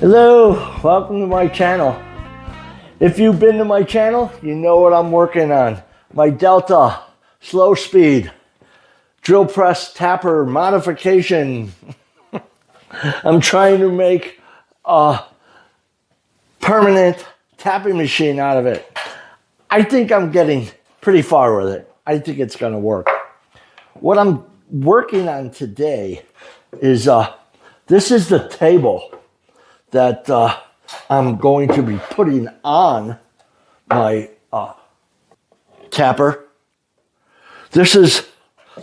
Hello, welcome to my channel. If you've been to my channel, you know what I'm working on. My Delta slow speed drill press tapper modification. I'm trying to make a permanent tapping machine out of it. I think I'm getting pretty far with it. I think it's gonna work. What I'm working on today is, this is the table that I'm going to be putting on my tapper. This is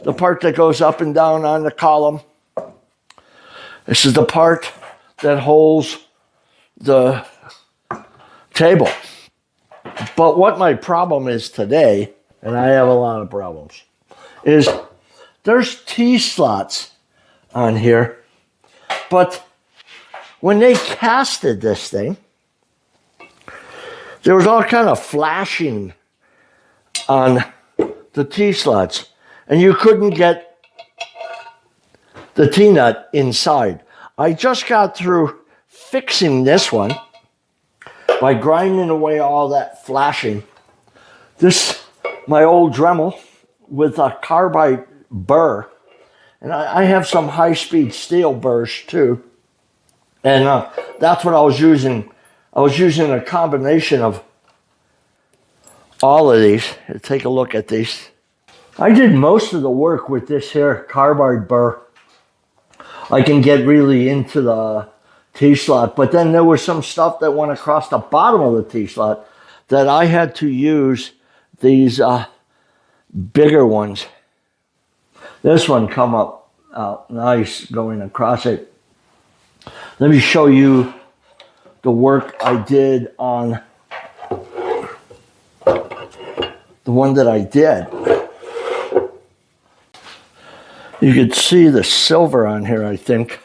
the part that goes up and down on the column. This is the part that holds the table. But what my problem is today, and I have a lot of problems, is there's T-slots on here, but when they casted this thing, there was all kind of flashing on the T-slots, and you couldn't get the T-nut inside. I just got through fixing this one by grinding away all that flashing. This, my old Dremel with a carbide burr, and I have some high-speed steel burrs too. And that's what I was using. I was using a combination of all of these. Take a look at these. I did most of the work with this here carbide burr. I can get really into the T-slot, but then there was some stuff that went across the bottom of the T-slot that I had to use these bigger ones. This one come up nice going across it. Let me show you the work I did on the one that I did. You could see the silver on here, I think.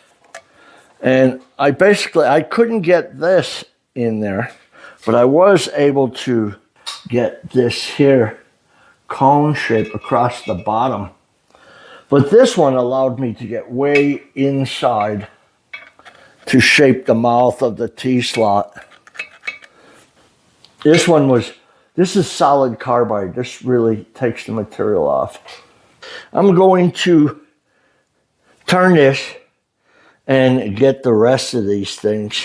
And I couldn't get this in there, but I was able to get this here cone shape across the bottom. But this one allowed me to get way inside to shape the mouth of the T-slot. This is solid carbide. This really takes the material off. I'm going to turn this and get the rest of these things.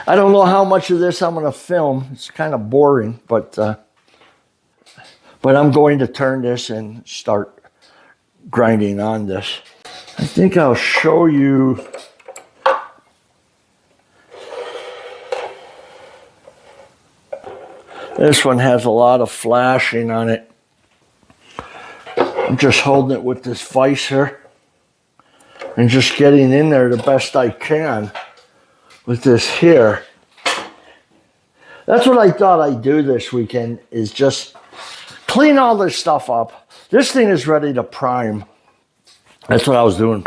I don't know how much of this I'm going to film. It's kind of boring, but I'm going to turn this and start grinding on this. I think I'll show you. This one has a lot of flashing on it. I'm just holding it with this vise here and just getting in there the best I can with this here. That's what I thought I'd do this weekend, is just clean all this stuff up. This thing is ready to prime. That's what I was doing,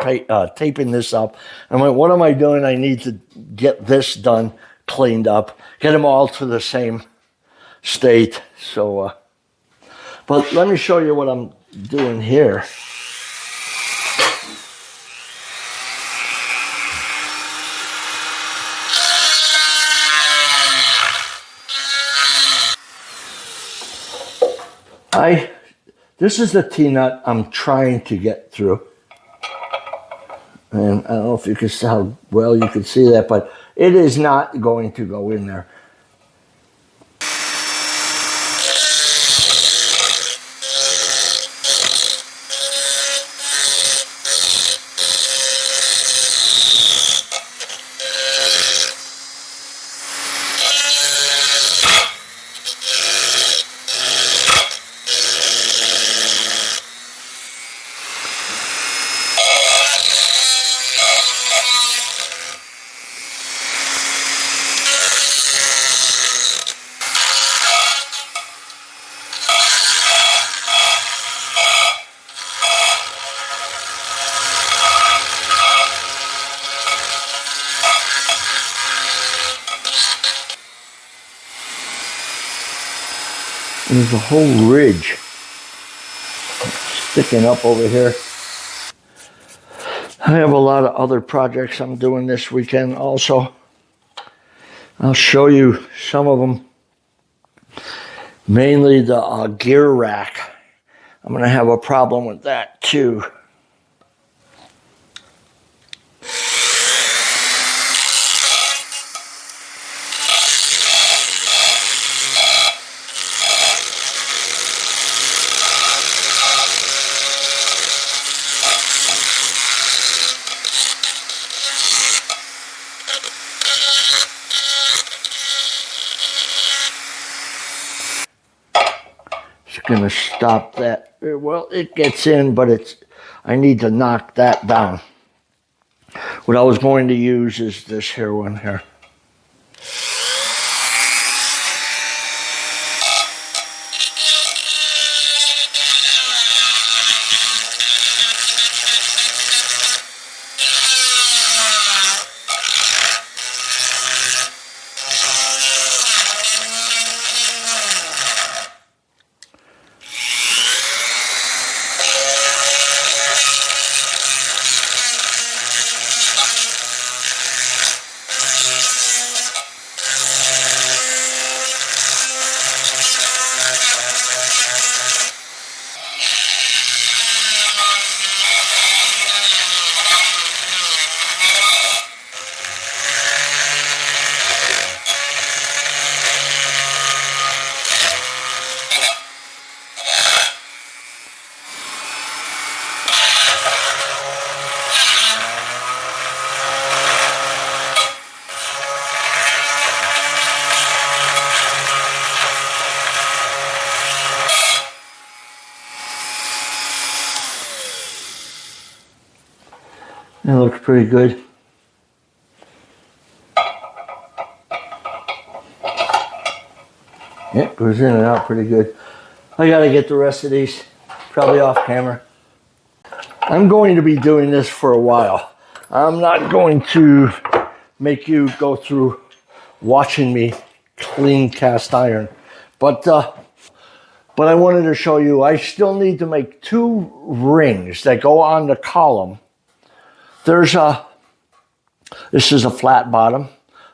taping this up. I went, what am I doing? I need to get this done, cleaned up, get them all to the same state. So, but let me show you what I'm doing here. This is the T-nut I'm trying to get through. And I don't know if you can see how well you can see that, but it is not going to go in there. There's a whole ridge sticking up over here. I have a lot of other projects I'm doing this weekend also. I'll show you some of them. Mainly the gear rack. I'm going to have a problem with that too. Gonna stop that. Well, it gets in, but I need to knock that down. What I was going to use is this here one here. That looks pretty good. Yeah, goes in and out pretty good. I gotta get the rest of these, probably off camera. I'm going to be doing this for a while. I'm not going to make you go through watching me clean cast iron. But I wanted to show you, I still need to make 2 rings that go on the column. This is a flat bottom.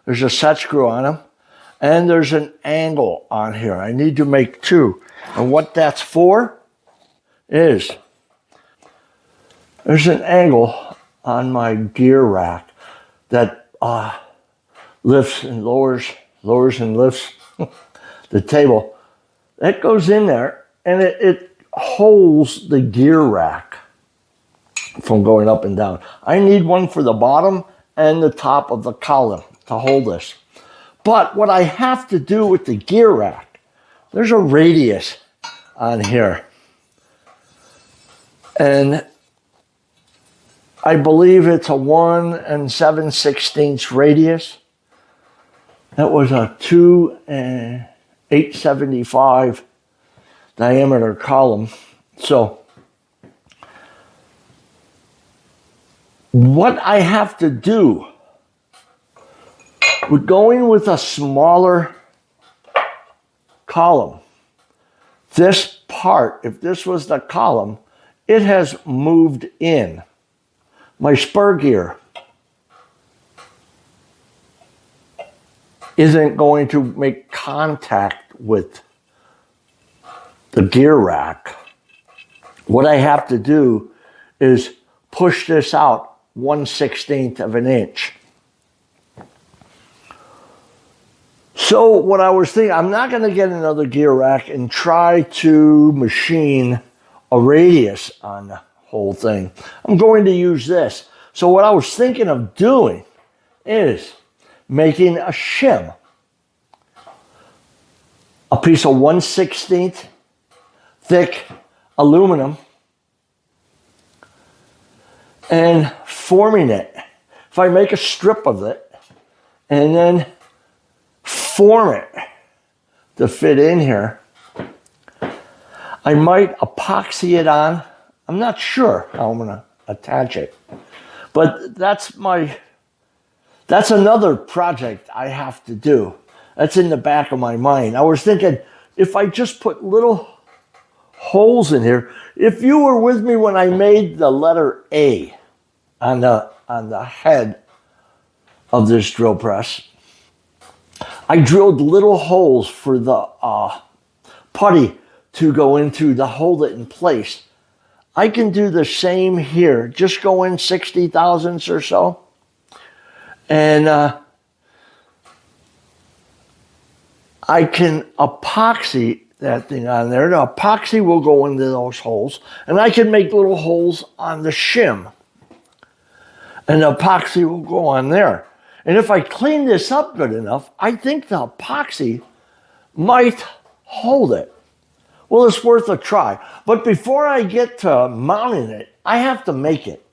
There's a set screw on them. And there's an angle on here. I need to make 2. And what that's for is, there's an angle on my gear rack that lifts and lowers and lifts the table. That goes in there and it holds the gear rack from going up and down. I need one for the bottom and the top of the column to hold this. But what I have to do with the gear rack, there's a radius on here. And I believe it's a 1 7/16 radius. That was a 2 875 diameter column. So what I have to do with going with a smaller column, this part, if this was the column, it has moved in. My spur gear isn't going to make contact with the gear rack. What I have to do is push this out 1/16 of an inch. So what I was thinking, I'm not going to get another gear rack and try to machine a radius on the whole thing. I'm going to use this. So what I was thinking of doing is making a shim. A piece of 1/16 thick aluminum and forming it. If I make a strip of it and then form it to fit in here, I might epoxy it on. I'm not sure how I'm going to attach it, but that's another project I have to do. That's in the back of my mind. I was thinking, if I just put little holes in here, if you were with me when I made the letter A on the head of this drill press. I drilled little holes for the putty to go into to hold it in place. I can do the same here. Just go in 60 thousandths or so. And I can epoxy that thing on there. The epoxy will go into those holes. And I can make little holes on the shim. And the epoxy will go on there. And if I clean this up good enough, I think the epoxy might hold it. Well, it's worth a try. But before I get to mounting it, I have to make it.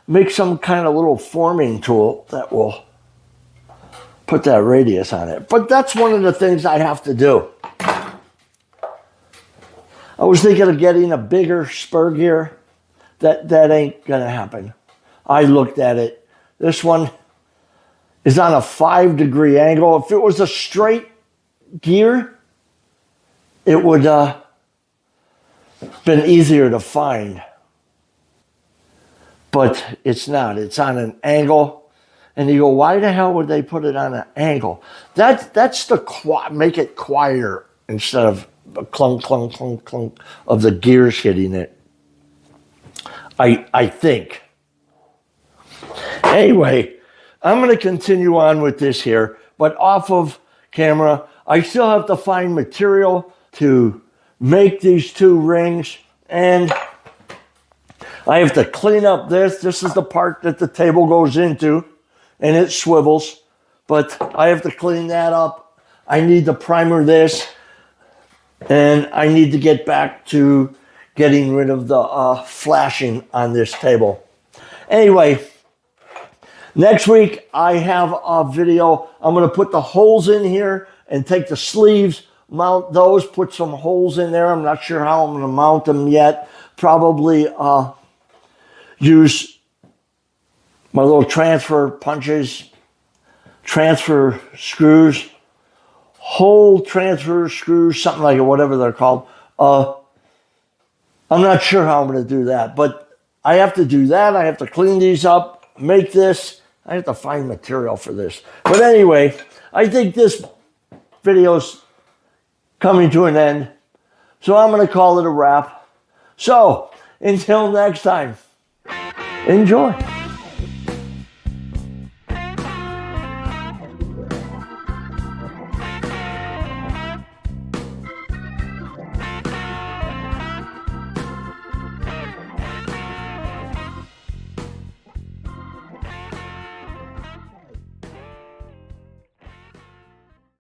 Make some kind of little forming tool that will put that radius on it. But that's one of the things I have to do. I was thinking of getting a bigger spur gear. That ain't going to happen. I looked at it. This one is on a 5-degree angle. If it was a straight gear, it would been easier to find. But it's not. It's on an angle. And you go, why the hell would they put it on an angle? That's the make it quieter instead of the clunk, clunk, clunk, clunk of the gears hitting it. I think. Anyway, I'm going to continue on with this here, but off of camera. I still have to find material to make these 2 rings, and I have to clean up this. This is the part that the table goes into, and it swivels, but I have to clean that up. I need to primer this, and I need to get back to getting rid of the flashing on this table. Anyway, next week I have a video. I'm going to put the holes in here and take the sleeves, mount those, put some holes in there. I'm not sure how I'm going to mount them yet. Probably use my little transfer punches, transfer screws, hole transfer screws, something like it, whatever they're called. I'm not sure how I'm going to do that, but I have to do that. I have to clean these up, make this. I have to find material for this. But anyway, I think this video's coming to an end. So I'm going to call it a wrap. So until next time, enjoy.